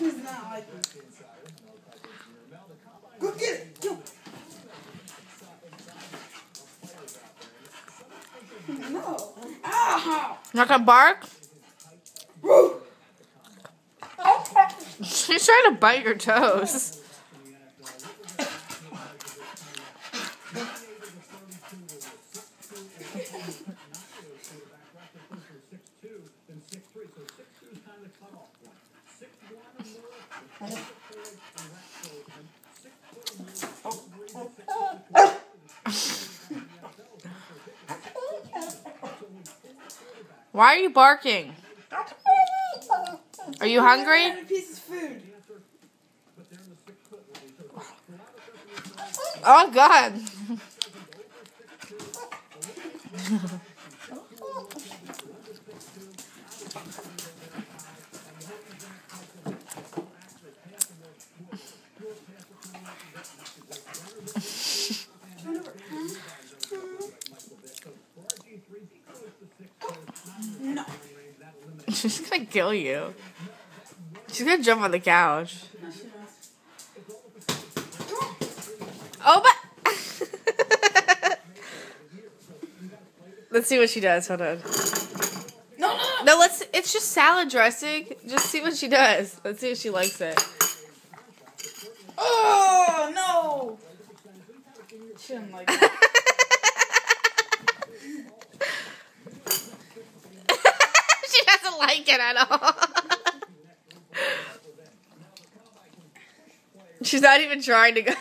He's not like it. Go get it! Go! No. Ow! Not gonna bark? Woo! She's trying to bite your toes. Why are you barking? Are you hungry? A piece of food. Oh, God. No. She's gonna kill you. She's gonna jump on the couch. Oh, but let's see what she does. Hold on. No, no, No, it's just salad dressing. Just see what she does. Let's see if she likes it. Oh, no. She didn't like it. She doesn't like it at all. She's not even trying to go.